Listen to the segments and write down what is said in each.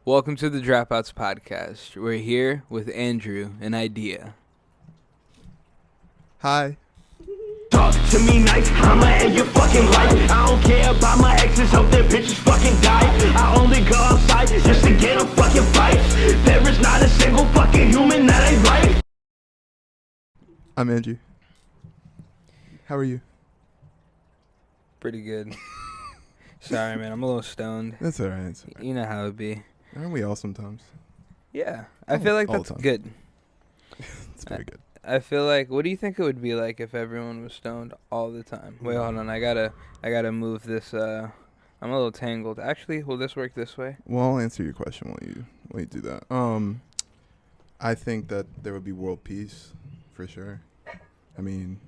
Welcome to the Dropouts Podcast. We're here with Andrew and Idea. Hi. Talk to me nice, I'ma end your fucking life. I don't care about my exes, hope their bitches fucking die. I only go outside just to get a fucking fight. There is not a single fucking human that ain't right. I'm Andrew. How are you? Pretty good. Sorry, man. I'm a little stoned. That's all right. It's all right. You know how it be. Aren't we all sometimes? Yeah. I feel like all that's the time. good. It's very good. I feel like, what do you think it would be like if everyone was stoned all the time? Wait, hold on. I gotta move this. I'm a little tangled. Actually, will this work this way? Well, I'll answer your question while you do that. I think that there would be world peace for sure. I mean,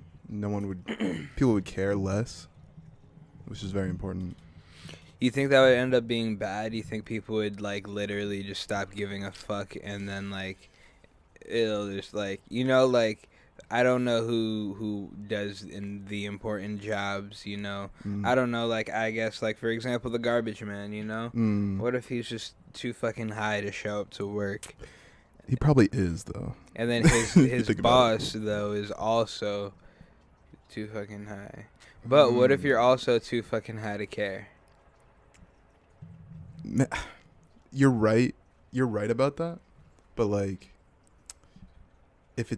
people would care less, which is very important. You think that would end up being bad? You think people would, like, literally just stop giving a fuck and then, like, it'll just, like, like, I don't know who does in the important jobs, I don't know, like, I guess, like, for example, the garbage man, What if he's just too fucking high to show up to work? He probably is, though. And then his boss, though, is also too fucking high. But what if you're also too fucking high to care? You're right. You're right about that. But, like, if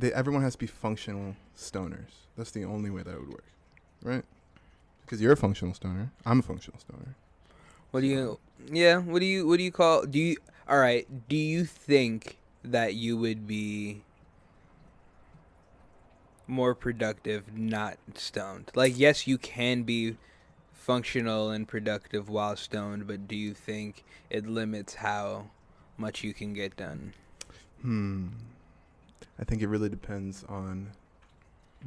everyone has to be functional stoners. That's the only way that would work, right? Because you're a functional stoner. I'm a functional stoner. What do you call, do you think that you would be more productive not stoned? Like, yes, you can be functional and productive while stoned, but do you think it limits how much you can get done? I think it really depends on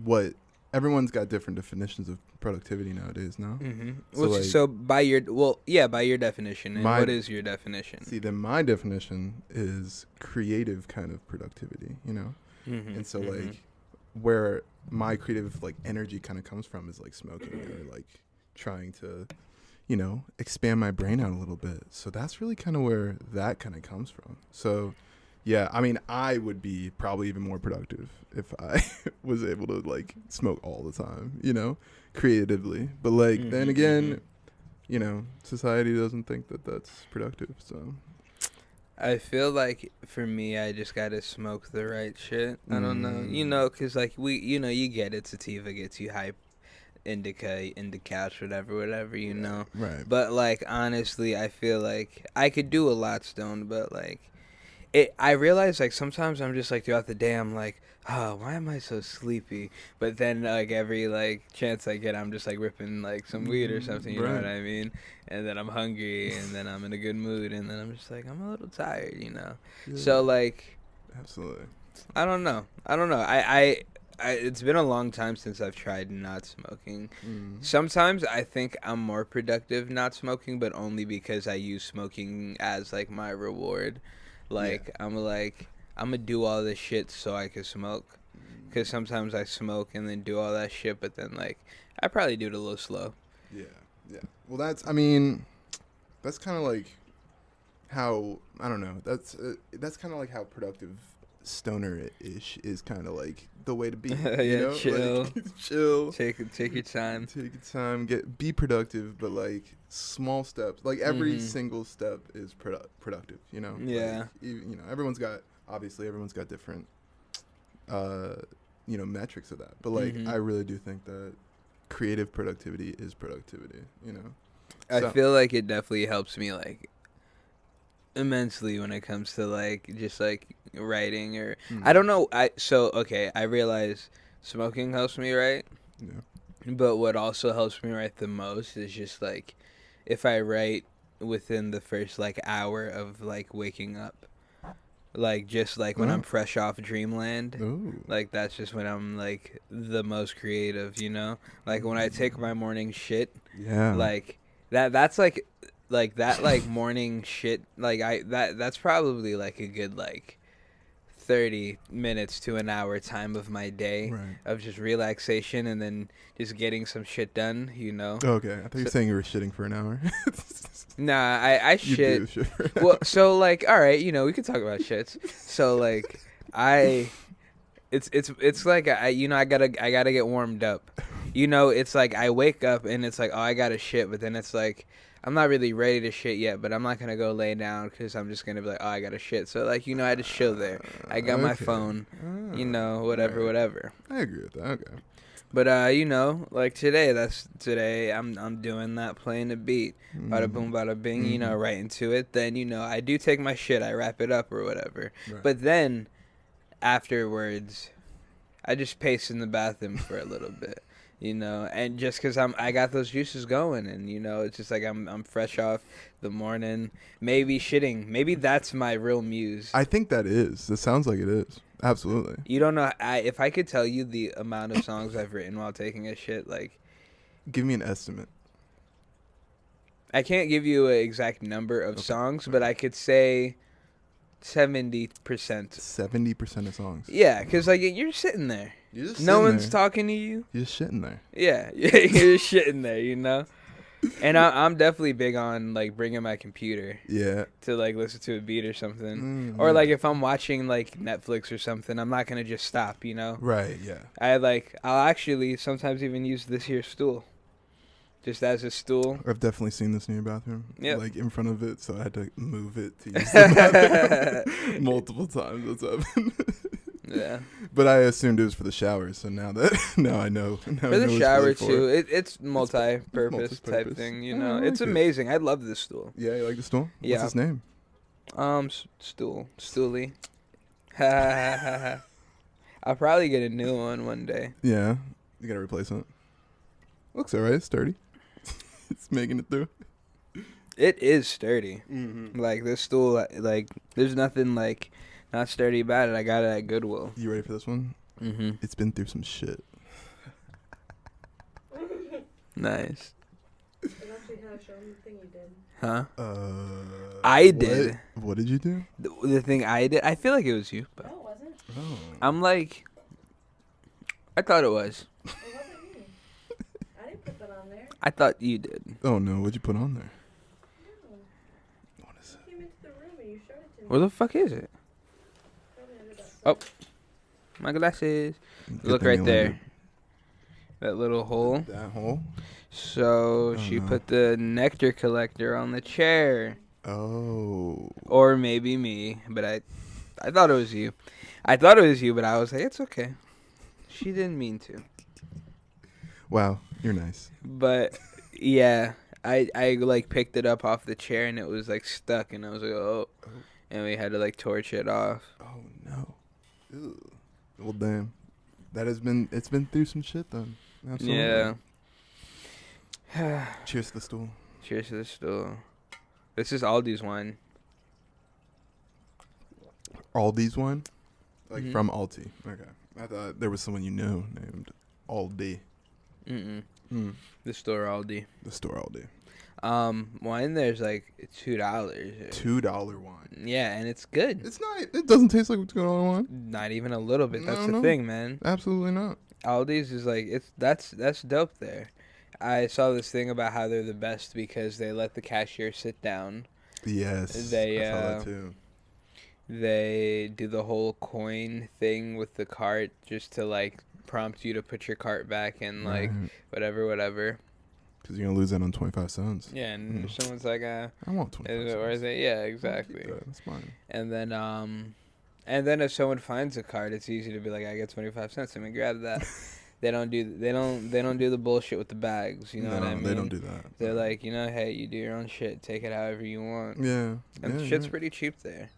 what everyone's got different definitions of productivity nowadays. No, So by your definition, and what is your definition? See, then my definition is creative kind of productivity. And so like where my creative like energy kind of comes from is like smoking or like trying to, expand my brain out a little bit. So that's really kind of where that kind of comes from. So. Yeah, I mean, I would be probably even more productive if I was able to, like, smoke all the time, creatively. But, like, then again, society doesn't think that that's productive, so. I feel like, for me, I just gotta smoke the right shit. I don't know, because, like, you get it. Sativa gets you hype. Indica couch, whatever, Right. But, like, honestly, I feel like I could do a lot stoned, but, like, I realize, like, sometimes I'm just, like, throughout the day, I'm like, oh, why am I so sleepy? But then, like, every, like, chance I get, I'm just, like, ripping, like, some weed or something, you know what I mean? And then I'm hungry, and then I'm in a good mood, and then I'm just, like, I'm a little tired, Yeah. So, like... Absolutely. I don't know. I it's been a long time since I've tried not smoking. Sometimes I think I'm more productive not smoking, but only because I use smoking as, like, my reward. Like, yeah. I'm gonna do all this shit so I can smoke. Because sometimes I smoke and then do all that shit, but then, like, I probably do it a little slow. Yeah. Well, that's kind of like how, I don't know, that's kind of like how productive stoner-ish is kind of like the way to be. Chill. Like, chill. Take your time. Take your time. Be productive, but like small steps. Like every single step is productive. Yeah. Like, everyone's got different, metrics of that. But like, I really do think that creative productivity is productivity. I feel like it definitely helps me, like, immensely when it comes to, like, just, like, writing or I don't know. I realize smoking helps me write. Yeah. But what also helps me write the most is just, like, if I write within the first, like, hour of, like, waking up. Like, just, like, when I'm fresh off dreamland. Ooh. Like, that's just when I'm, like, the most creative, Like, when I take my morning shit. Yeah. Like, that's, like that, like, morning shit. Like, that's probably, like, a good, like, 30 minutes to an hour time of my day Right. of just relaxation and then just getting some shit done, you know. Okay, I thought you were saying you were shitting for an hour. Nah, I You shit. do shit for an Well, so like, all right, you know, we could talk about shits. So like, it's like I gotta get warmed up. You know, it's like I wake up and it's like, oh, I gotta shit, but then it's like I'm not really ready to shit yet, but I'm not gonna go lay down because I'm just gonna be like, oh, I gotta shit. So like, you know, I just chill there. I got my phone, you know, whatever. I agree with that. Okay. But you know, like today I'm doing that, playing the beat, bada boom, bada bing, you know, right into it. Then you know, I do take my shit, I wrap it up or whatever. Right. But then afterwards, I just pace in the bathroom for a little bit, you know, and just because I got those juices going, and you know, it's just like I'm fresh off the morning, maybe shitting, maybe that's my real muse. I think that is. It sounds like it is. Absolutely. You don't know. If I could tell you the amount of songs I've written while taking a shit, like, Give me an estimate. I can't give you an exact number of songs, but I could say 70%. 70% of songs. Yeah, because like you're sitting there. You're just No sitting one's there. talking to you. You're just shitting there. Yeah, you're sitting there, you know. And I'm definitely big on like bringing my computer Yeah. to like listen to a beat or something, or like if I'm watching like Netflix or something, I'm not gonna just stop, you know. Right. Yeah. I'll actually sometimes even use this here stool, just as a stool. I've definitely seen this in your bathroom. Yep. Like in front of it, so I had to move it to use the bathroom multiple times. That's happened. Yeah. But I assumed it was for the shower, so now I know. For the shower too. It's multi-purpose type multi-purpose. thing, you I know. like It's it. amazing. I love this stool. Yeah, you like the stool? Yeah. What's its name? Stoolie. I'll probably get a new one day. Yeah. You gotta replace it. Looks alright. It's sturdy. It's making it through. It is sturdy. Mm-hmm. Like this stool, like there's nothing like not sturdy about it. I got it at Goodwill. You ready for this one? Mm-hmm. It's been through some shit. Nice. And actually have shown the thing you did. Huh? I did. What did you do? The thing I did. I feel like it was you, but No, it wasn't. Oh. I'm like, I thought it was. It wasn't me. I didn't put that on there. I thought you did. Oh no! What'd you put on there? No. What is You came into the room and you showed it to me. Where the fuck is it? Probably under that Oh. sofa. My glasses. Good Look thing right you there. landed. That little hole. That hole. So she no. put the nectar collector on the chair. Oh. Or maybe me, but I thought it was you. I thought it was you, but I was like, it's okay. She didn't mean to. Wow, you're nice. But yeah, I like picked it up off the chair and it was like stuck, and I was like, oh, and we had to like torch it off. Oh no. Ew. Well, damn. It's been through some shit then. Absolutely. Yeah. Cheers to the stool. Cheers to the stool. This is Aldi's wine. Aldi's one? Like Mhm. from Aldi. Okay. I thought there was someone you knew named Aldi. The store Aldi. The store Aldi. Wine there's like $2. $2 wine. Yeah, and it's good. It's not. It doesn't taste like what's going on in wine. Not even a little bit. That's No. the thing, man. Absolutely not. Aldi's is like that's dope there. I saw this thing about how they're the best because they let the cashier sit down. Yes. They, I saw that too. They do the whole coin thing with the cart just to like prompt you to put your cart back and like whatever. Because you're gonna lose that on 25 cents. Yeah, and if someone's like, I want 25 cents. or is it? Yeah, exactly. That's fine. And then if someone finds a card, it's easy to be like, I get 25 cents. Let me grab that. They don't do the bullshit with the bags. You know what I mean? They don't do that. They're like, hey, you do your own shit. Take it however you want. Yeah. And yeah, shit's yeah. pretty cheap there.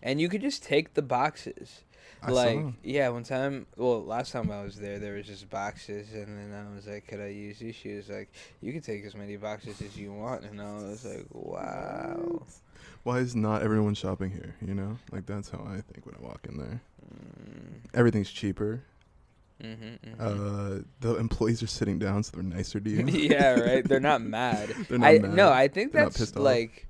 And you could just take the boxes. I Like, saw. yeah, last time I was there was just boxes. And then I was like, could I use these? She was like, you can take as many boxes as you want. And I was like, wow. Why is not everyone shopping here? You know, like that's how I think when I walk in there. Everything's cheaper. The employees are sitting down, so they're nicer to you. Yeah, right. They're not mad. They're not mad. No, I think They're not that's pissed off. like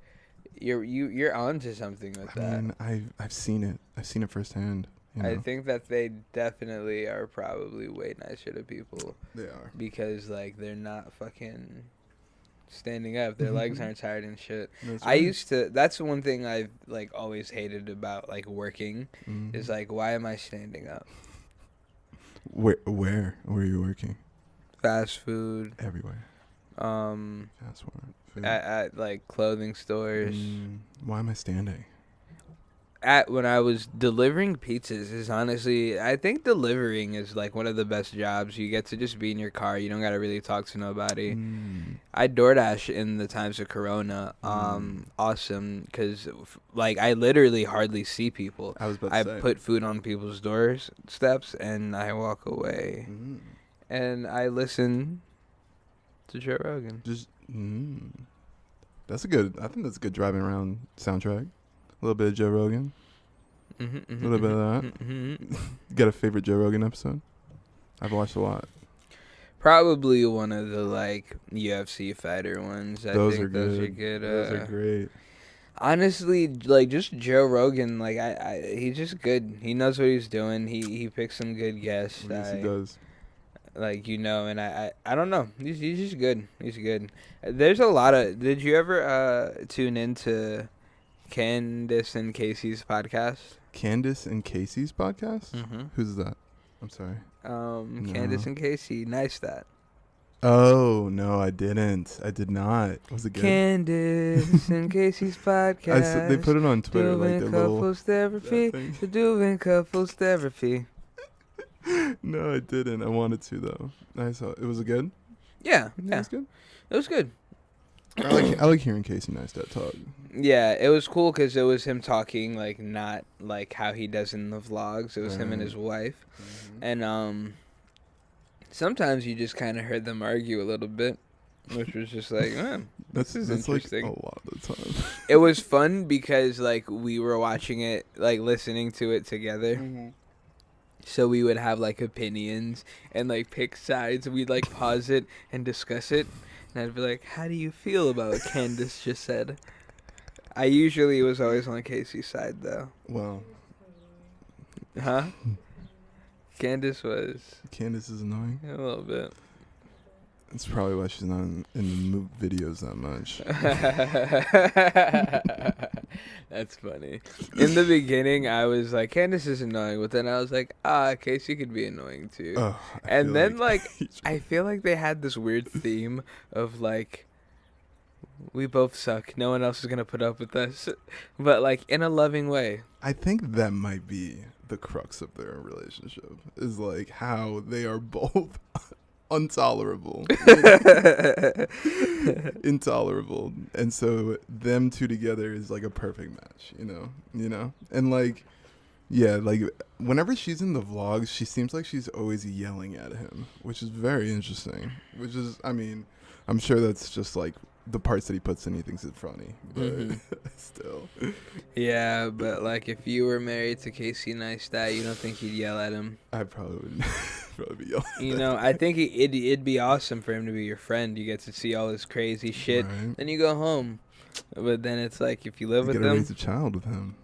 you're onto something with I that. mean, I've seen it. I've seen it firsthand. You know? I think that they definitely are probably way nicer to people They are. because like they're not fucking standing up. Their legs aren't tired and shit. That's I right. used to. That's one thing I've like always hated about like working Mhm. is like why am I standing up? Where are you working? Fast food, Everywhere. That's where. at like clothing stores. Why am I standing? At when I was delivering pizzas is honestly I think delivering is like one of the best jobs. You get to just be in your car. You don't gotta really talk to nobody. I DoorDash in the times of Corona. Awesome because like I literally hardly see people. I was about to I say. put food on people's doorsteps and I walk away and I listen to Joe Rogan. Just. That's a good. I think that's a good driving around soundtrack. A little bit of Joe Rogan. A little bit of that. You got a favorite Joe Rogan episode? I've watched a lot. Probably one of the like UFC fighter ones. Those are those good. are good. Those are great. Honestly, like just Joe Rogan, like he's just good. He knows what he's doing. He picks some good guests. Yes, he does. Like and I don't know. He's just good. He's good. There's a lot of. Did you ever tune into Candace and Casey's podcast? Candace and Casey's podcast? Mm-hmm. Who's that? I'm sorry. Candace and Casey. Nice that. Oh, no, I didn't. I did not. Was it good? Candace and Casey's podcast. They put it on Twitter, like Doing their little... couples therapy. thing. Doing couples therapy. No, I didn't. I wanted to, though. I saw it. Was it good? Yeah. It Yeah. was good? It was good. I like hearing Casey Neistat talk. Yeah, it was cool because it was him talking, like, not like how he does in the vlogs. It was him and his wife. And sometimes you just kind of heard them argue a little bit, which was just like, this is interesting. Like a lot of the time. It was fun because, like, we were watching it, like, listening to it together. So we would have, like, opinions and, like, pick sides. We'd, like, pause it and discuss it. And I'd be like, how do you feel about what Candace just said? I usually was always on Casey's side, though. Well, Huh? Candace was Candace is annoying. a little bit. That's probably why she's not in the videos that much. That's funny. In the beginning, I was like, Candace is annoying. But then I was like, Casey could be annoying, too. Oh, And then, like, I feel like they had this weird theme of, like, we both suck. No one else is going to put up with us. But, like, in a loving way. I think that might be the crux of their relationship, is, like, how they are both intolerable. Intolerable. And so them two together is, like, a perfect match, you know? And, like, yeah, like, whenever she's in the vlogs, she seems like she's always yelling at him, which is very interesting. Which is, I mean, I'm sure that's just, like, the parts that he puts in, he thinks it's funny, but still. Yeah, but, like, if you were married to Casey Neistat, you don't think you'd yell at him? I probably would probably be yelling. You know, I think it'd be awesome for him to be your friend. You get to see all this crazy shit. Right. Then you go home. But then it's like, if you live You with gotta him... raise a child with him.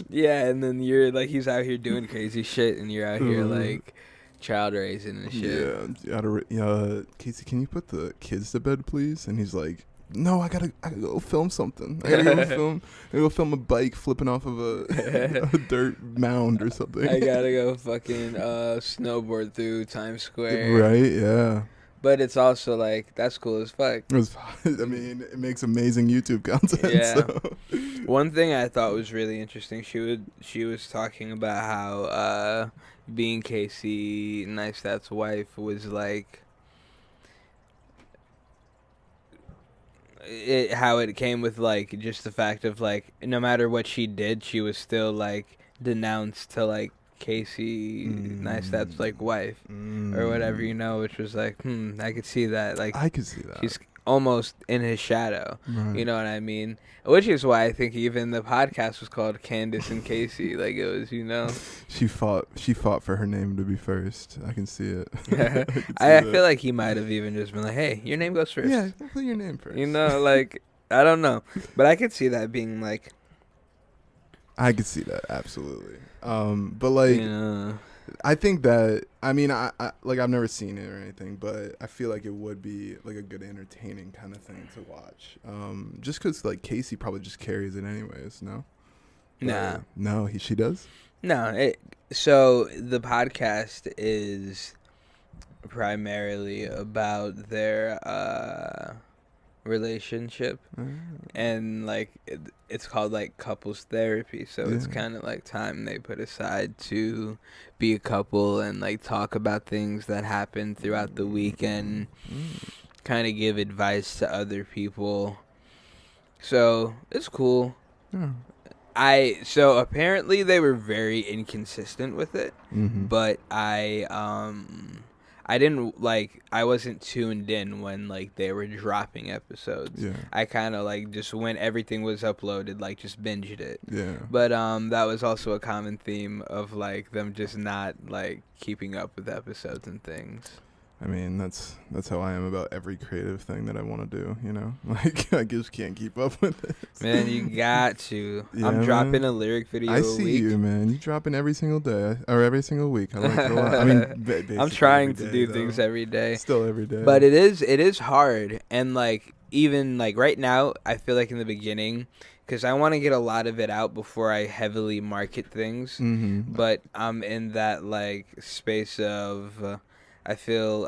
Yeah, and then you're, like, he's out here doing crazy shit, and you're out here, like... child raising and shit. Yeah. Casey, can you put the kids to bed, please? And he's like, no, I gotta go film something. I gotta go film a bike flipping off of a dirt mound or something. I gotta go fucking snowboard through Times Square. Right? Yeah. But it's also like, that's cool as fuck. It was. I mean, it makes amazing YouTube content. Yeah. So. One thing I thought was really interesting. She was talking about how being Casey Neistat's wife was like how it came with like just the fact of like no matter what she did, she was still like denounced to like Casey Neistat's like wife or whatever, you know, which was like I could see that. Like I could see that. She's almost in his shadow. Right. You know what I mean? Which is why I think even the podcast was called Candace and Casey. Like it was, you know. She fought for her name to be first. I can see it. I feel like he might have even just been like, "Hey, your name goes first." Yeah, put your name first. You know, like I don't know, but I could see that being like. I could see that, absolutely. But like, Yeah. I think that, I mean, I like, I've never seen it or anything, but I feel like it would be like a good entertaining kind of thing to watch. Just because like Casey probably just carries it anyways. No. Nah. No, she does. No. So the podcast is primarily about their relationship, and like it's called like couples therapy, so it's kind of like time they put aside to be a couple and like talk about things that happen throughout the week and kind of give advice to other people. So it's cool. So apparently they were very inconsistent with it, but I didn't like, I wasn't tuned in when like they were dropping episodes. Yeah. I kind of like just when everything was uploaded, like just binged it. Yeah. But that was also a common theme of like them just not like keeping up with episodes and things. I mean, that's how I am about every creative thing that I want to do, you know? Like, I just can't keep up with it. Man, you got to. Yeah, I'm dropping man. a lyric video I a see week. you, man. You dropping every single day, or every single week. I like it a lot. I mean, basically I'm trying every to day, do though. things every day. Still every day. But it is hard. And like, even like right now, I feel like in the beginning, because I want to get a lot of it out before I heavily market things. But I'm in that like space of, I feel,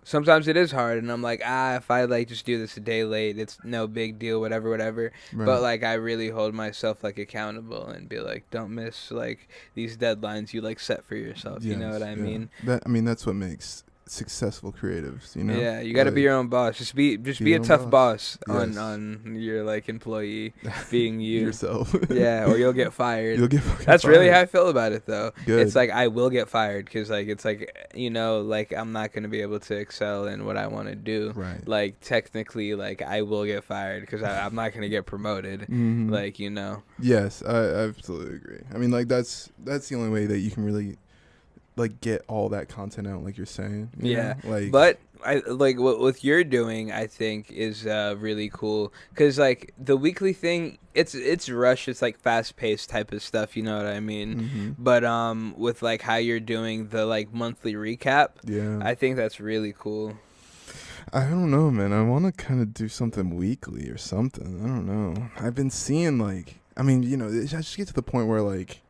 sometimes it is hard, and I'm like, if I like just do this a day late, it's no big deal, whatever. Right. But like, I really hold myself like accountable and be like, don't miss like these deadlines you like set for yourself. You know what I mean? That's what makes successful creatives, you know? Yeah, you got to be your own boss. Just be a your tough own boss Yes. on your like employee being you. yourself. Yeah, or you'll get fired. You'll get fucking That's fired. really how I feel about it, though. Good. It's like I will get fired because, like, it's like, you know, like I'm not gonna be able to excel in what I want to do. Right. Like technically, like I will get fired because I'm not gonna get promoted. Like, you know. Yes, I absolutely agree. I mean, like that's the only way that you can really like get all that content out, like you're saying. You know? Like, but I like what you're doing, I think is really cool because like the weekly thing, it's rush, it's like fast paced type of stuff, you know what I mean? But with like how you're doing the like monthly recap, I think that's really cool. I don't know, man. I want to kind of do something weekly or something. I don't know. I've been seeing like, I mean, you know, I just get to the point where like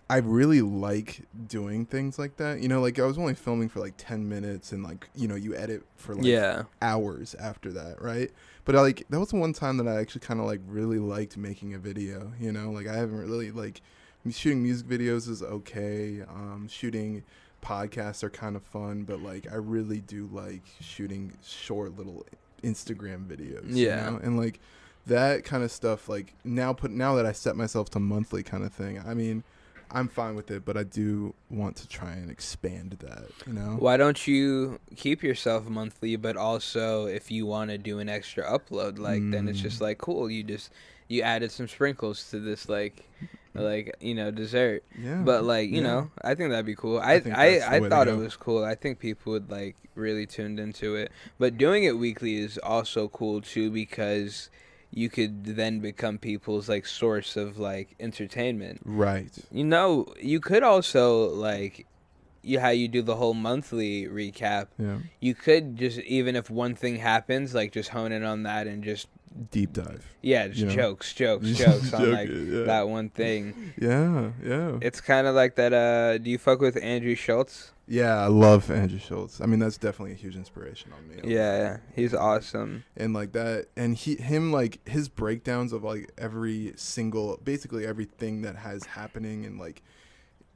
I really like doing things like that. You know, like I was only filming for like 10 minutes and like, you know, you edit for like hours after that, right? But like that was the one time that I actually kind of like really liked making a video, you know? Like I haven't really like shooting music videos is okay. Shooting podcasts are kind of fun, but like I really do like shooting short little Instagram videos, you know? And like that kind of stuff, like now that I set myself to monthly kind of thing, I mean, I'm fine with it, but I do want to try and expand that, you know? Why don't you keep yourself monthly, but also if you want to do an extra upload, like then it's just like cool. You added some sprinkles to this like you know, dessert. Yeah. But like, you know, I think that'd be cool. I thought it was cool. I think people would like really tuned into it. But doing it weekly is also cool too because you could then become people's like source of like entertainment. Right. You know, you could also like how you do the whole monthly recap. Yeah. You could just, even if one thing happens, like just hone in on that and just deep dive. Yeah, just you know? jokes on like that one thing. Yeah. It's kind of like that. Do you fuck with Andrew Schultz? Yeah, I love Andrew Schultz. I mean, that's definitely a huge inspiration on me. Yeah, he's awesome. And like that, and him like his breakdowns of like basically everything that has happening, and like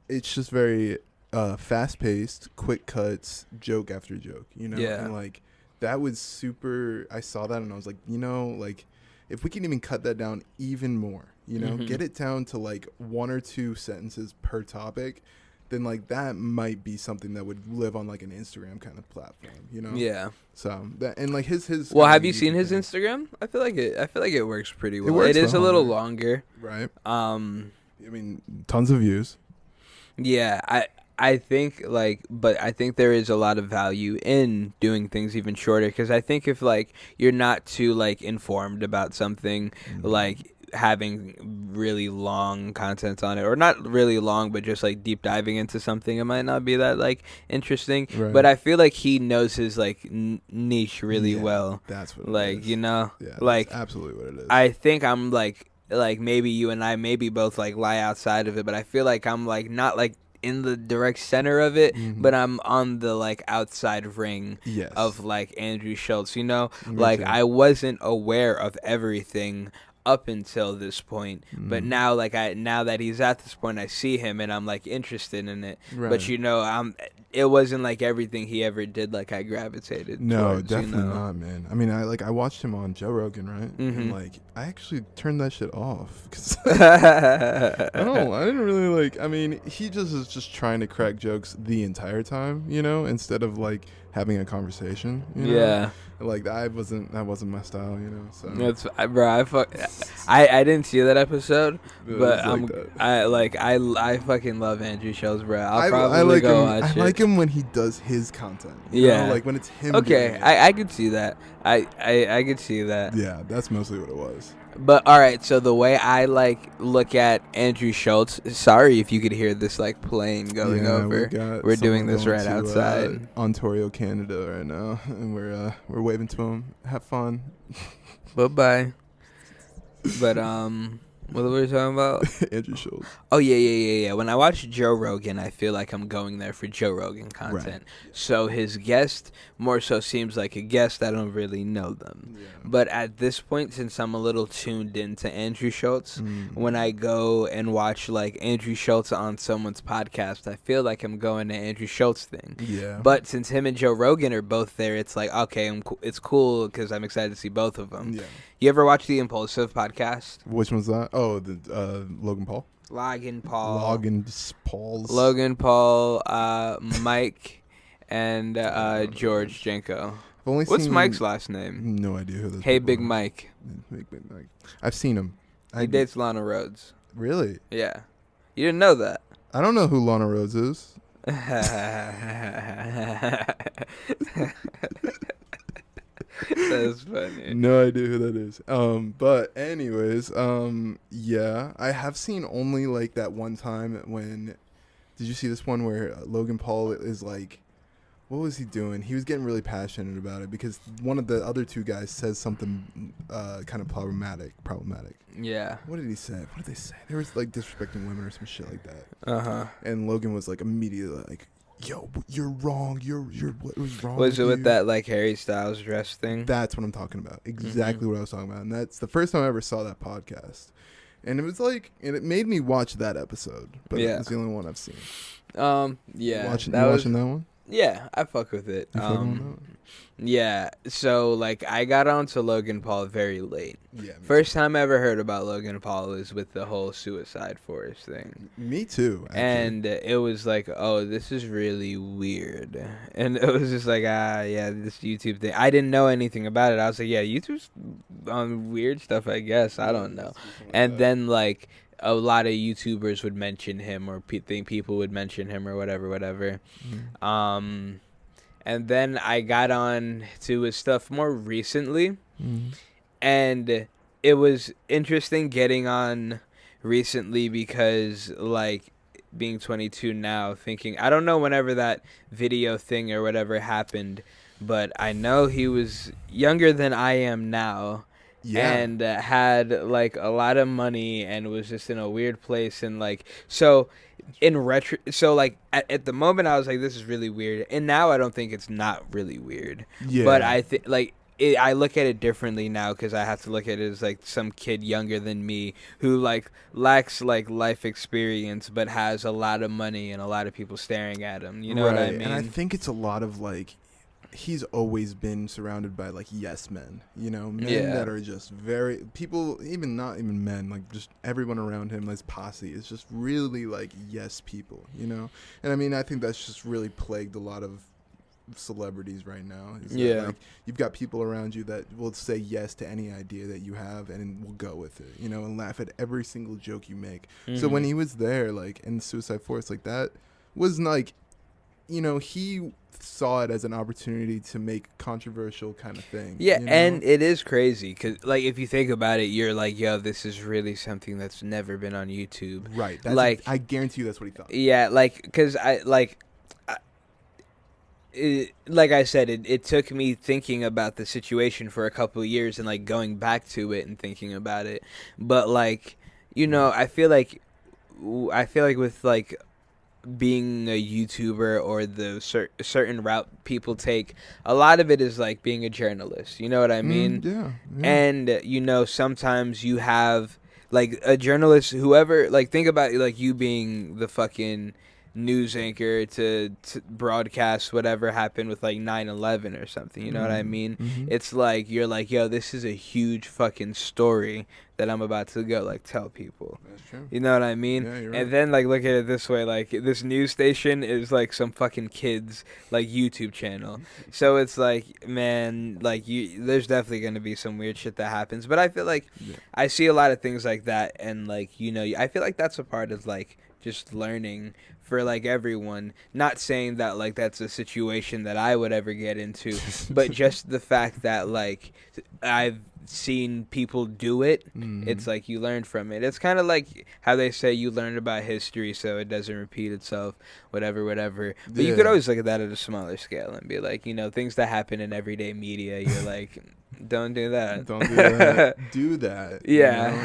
it's just very fast paced, quick cuts, joke after joke, you know? Yeah. And like that was super. I saw that and I was like, you know, like if we can even cut that down even more, you know, get it down to like 1 or 2 sentences per topic, then like that might be something that would live on like an Instagram kind of platform, you know? Yeah. So that, and like his. Well, have you seen his Instagram? I feel like it works pretty well. It is a little longer. Right. I mean, tons of views. Yeah, I think but I think there is a lot of value in doing things even shorter because I think if like you're not too like informed about something, like having really long content on it, or not really long, but just like deep diving into something, it might not be that like interesting. Right. But I feel like he knows his like niche really well. That's what Like it is. you know, Yeah, like that's absolutely what it is. I think I'm like maybe you and I maybe both like lie outside of it, but I feel like I'm like not like in the direct center of it, but I'm on the like outside ring Yes. of like Andrew Schultz, you know? Me Like too. I wasn't aware of everything up until this point, but now like now that he's at this point, I see him and I'm like interested in it. Right. But you know, it wasn't like everything he ever did like I gravitated No, towards, definitely you know? not, man. I mean, I watched him on Joe Rogan, right? Mhm. And like I actually turned that shit off because I didn't really like. I mean, he just is just trying to crack jokes the entire time, you know, instead of like having a conversation. You know? Yeah. Like that wasn't my style, you know. So That's bro. I didn't see that episode, It but was like I fucking love Andrew Schultz, bro. I'll I probably like go him. watch I it. like him when he does his content. You Yeah. know? Like when it's him. Okay, doing it. I could see that. I could see that. Yeah, that's mostly what it was. But all right, so the way I like look at Andrew Schultz. Sorry if you could hear this like plane going over. We're doing this right outside. Ontario, Canada, right now, and we're waving to him. Have fun. Bye. But what were we talking about? Andrew Schultz. Oh yeah. When I watch Joe Rogan, I feel like I'm going there for Joe Rogan content. Right. So his guest more so seems like a guest. I don't really know them. Yeah. But at this point, since I'm a little tuned into Andrew Schultz, when I go and watch like Andrew Schultz on someone's podcast, I feel like I'm going to Andrew Schultz thing. Yeah. But since him and Joe Rogan are both there, it's like, okay, it's cool because I'm excited to see both of them. Yeah. You ever watch the Impulsive podcast? Which one's that? Oh, the Logan Paul. Logan Paul. Logan Paul's. Mike, and George Jenko. I've only What's seen, Mike's last name? No idea who this. Hey, Big Mike. Big Mike. I've seen him. He dates Lana Rhodes. Really? Yeah. You didn't know that? I don't know who Lana Rhodes is. That's funny. No idea who that is. But anyways, yeah, I have seen only like that one time when. Did you see this one where Logan Paul is like, what was he doing? He was getting really passionate about it because one of the other two guys says something kind of problematic. Yeah. What did he say? What did they say? They were like disrespecting women or some shit like that. Uh-huh. And Logan was like immediately like, yo, you're wrong. You're what was wrong? Was it with with you? that like Harry Styles dress thing? That's what I'm talking about. Exactly what I was talking about. And that's the first time I ever saw that podcast. And it was like, and it made me watch that episode. But Yeah. it's the only one I've seen. Yeah. You watching that one? Yeah, I fuck with it. You fuck on that one? Yeah. So like I got onto Logan Paul very late. Yeah. First time I ever heard about Logan Paul was with the whole Suicide Forest thing. Me too. Actually. And it was like, oh, this is really weird. And it was just like, yeah, this YouTube thing. I didn't know anything about it. I was like, yeah, YouTube's on weird stuff, I guess. I don't know. And then, like, a lot of YouTubers would mention him or think people would mention him or whatever. Mm-hmm. And then I got on to his stuff more recently. Mm-hmm. And it was interesting getting on recently because, like, being 22 now, thinking, I don't know whenever that video thing or whatever happened, but I know he was younger than I am now. Yeah. And had, like, a lot of money and was just in a weird place. And, like, so at the moment I was like, this is really weird. And now I don't think it's not really weird. Yeah. But I think, like, I look at it differently now because I have to look at it as like some kid younger than me who like lacks like life experience but has a lot of money and a lot of people staring at him. You know what I mean? And I think it's a lot of like, he's always been surrounded by like yes men, you know, men that are just people, not even men, like just everyone around him, his posse is just really like yes people, you know. And I mean, I think that's just really plagued a lot of celebrities right now. Like, you've got people around you that will say yes to any idea that you have and will go with it, you know, and laugh at every single joke you make. So when he was there, like in Suicide Force, like that was like you know, he saw it as an opportunity to make controversial kind of thing. Yeah, you know? and it is crazy because, like, if you think about it, you're like, yo, this is really something that's never been on YouTube. Right. Like, I guarantee you that's what he thought. Yeah, like, because like I said, it took me thinking about the situation for a couple of years and, like, going back to it and thinking about it. But, like, you know, I feel like with, like, being a YouTuber or the certain route people take, a lot of it is like being a journalist. You know what I mean? Yeah. And, you know, sometimes you have like a journalist, whoever, like, think about like you being the fucking news anchor to broadcast whatever happened with like 9/11 or something. You know what I mean? Mm-hmm. It's like you're like, yo, this is a huge fucking story that I'm about to go like tell people. That's true. You know what I mean? Yeah, you're right. And then like look at it this way, like this news station is like some fucking kids like YouTube channel. So it's like, man, like there's definitely gonna be some weird shit that happens. But I feel like I see a lot of things like that, and like, you know, I feel like that's a part of like just learning for like everyone. Not saying that like that's a situation that I would ever get into, but just the fact that like I've seen people do it, it's like you learn from it. It's kind of like how they say you learn about history so it doesn't repeat itself, whatever. But you could always look at that at a smaller scale and be like, you know, things that happen in everyday media, you're like, don't do that. Don't do that. Do that. Yeah. You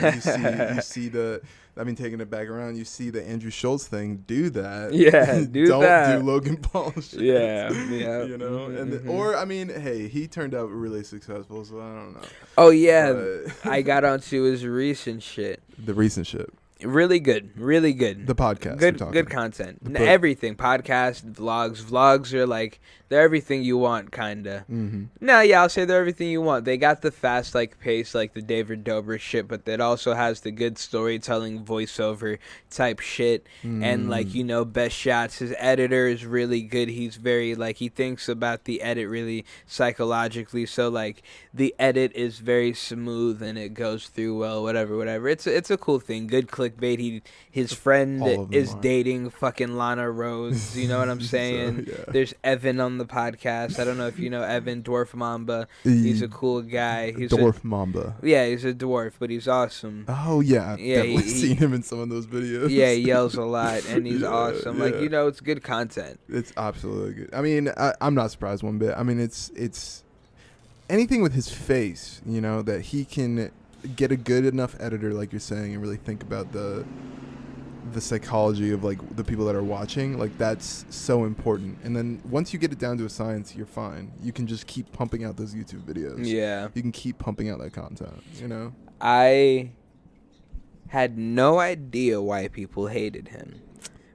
know? You see the, I mean, taking it back around, you see the Andrew Schultz thing. Do that. Yeah, do Don't that. do Logan Paul shit. Yeah. You know, and or I mean, hey, he turned out really successful, so I don't know. Oh yeah, But I got onto his recent shit. the recent shit, Really good. the podcast, Good content. Everything. Podcasts, vlogs are like, they're everything you want, kinda. No, yeah, I'll say they're everything you want. They got the fast like pace, like the David Dobrik shit, but it also has the good storytelling, voiceover type shit, and like, you know, best shots. His editor is really good. He's very like, he thinks about the edit really psychologically, so like the edit is very smooth and it goes through well. Whatever. It's a cool thing. Good clickbait. His friend is dating fucking Lana Rose. You know what I'm saying? So, yeah. There's Evan on the podcast. I don't know if you know Evan, Dwarf Mamba. He's a cool guy. He's Dwarf Mamba. Yeah, he's a dwarf, but he's awesome. Oh yeah, I've definitely seen him in some of those videos. Yeah, he yells a lot and he's awesome. Like, you know, it's good content. It's absolutely good. I mean, I'm not surprised one bit. I mean, it's anything with his face, you know, that he can get a good enough editor, like you're saying, and really think about the psychology of like the people that are watching. Like, that's so important. And then once you get it down to a science, you're fine. You can just keep pumping out those YouTube videos. Yeah, you can keep pumping out that content, you know. I had no idea why people hated him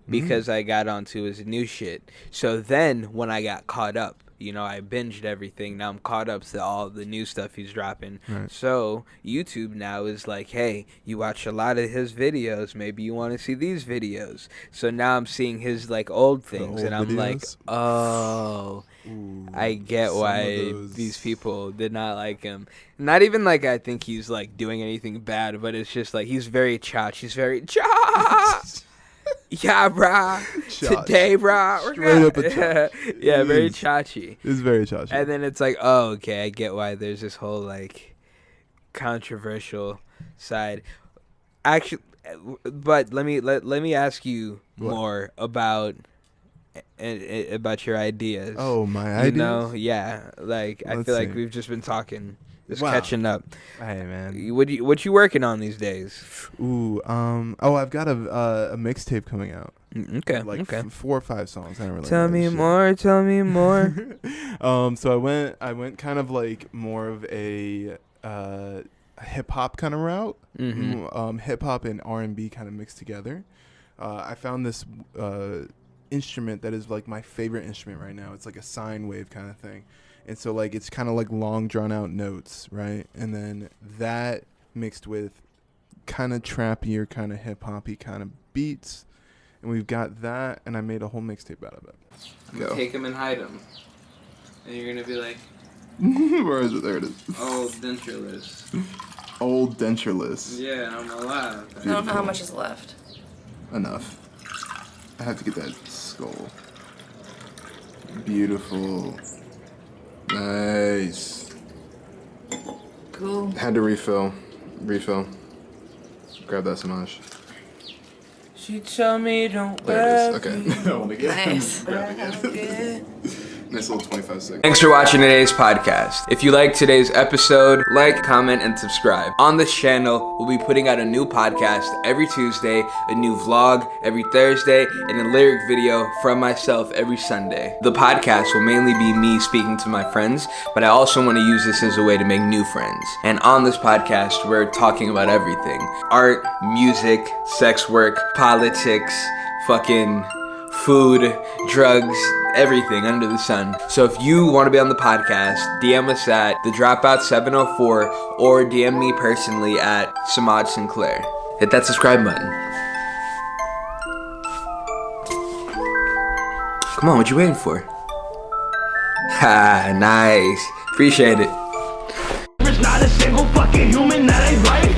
because I got onto his new shit. So then when I got caught up, you know, I binged everything. Now I'm caught up to all the new stuff he's dropping. Right. So YouTube now is like, hey, you watch a lot of his videos. Maybe you want to see these videos. So now I'm seeing his like old things, and I'm like, oh, I get why these people did not like him. Not even like I think he's like doing anything bad, but it's just like he's very chotch. He's very chotch. Yeah, brah. Today, brah. Straight up a chotch. Yeah, very chachi. It's very chachi. And then it's like, oh, okay, I get why there's this whole like controversial side. Actually, but let me ask you more about your ideas. Oh, my ideas? You know, yeah. Like, I feel like we've just been talking. Just catching up. Hey, man. What you working on these days? Ooh, I've got a mixtape coming out. Okay, like 4 or 5 songs. I don't really Tell me more. Tell me more. So I went kind of like more of a hip hop kind of route. Hip hop and R&B kind of mixed together. I found this instrument that is like my favorite instrument right now. It's like a sine wave kind of thing. And so, like, it's kind of like long, drawn-out notes, right? And then that mixed with kind of trappier, kind of hip-hop-y kind of beats. And we've got that, and I made a whole mixtape out of it. Go. Take them and hide them. And you're going to be like... Where is it? There it is. Old dentureless. Old dentureless. Yeah, I'm alive. I don't know how much is left. Enough. I have to get that skull. Beautiful. Nice. Cool. Had to refill. Grab that, Semaj. She told me don't There worry. it is. Okay. Hold again. Nice. Grab again. Nice little 25 seconds. Thanks for watching today's podcast. If you liked today's episode, like, comment, and subscribe. On this channel, we'll be putting out a new podcast every Tuesday, a new vlog every Thursday, and a lyric video from myself every Sunday. The podcast will mainly be me speaking to my friends, but I also want to use this as a way to make new friends. And on this podcast, we're talking about everything. Art, music, sex work, politics, fucking food, drugs, everything under the sun. So if you want to be on the podcast, DM us at thedropout704 or DM me personally at Semaj Sinclair. Hit that subscribe button. Come on, what you waiting for? Ha, nice. Appreciate it. There's not a single fucking human that ain't right.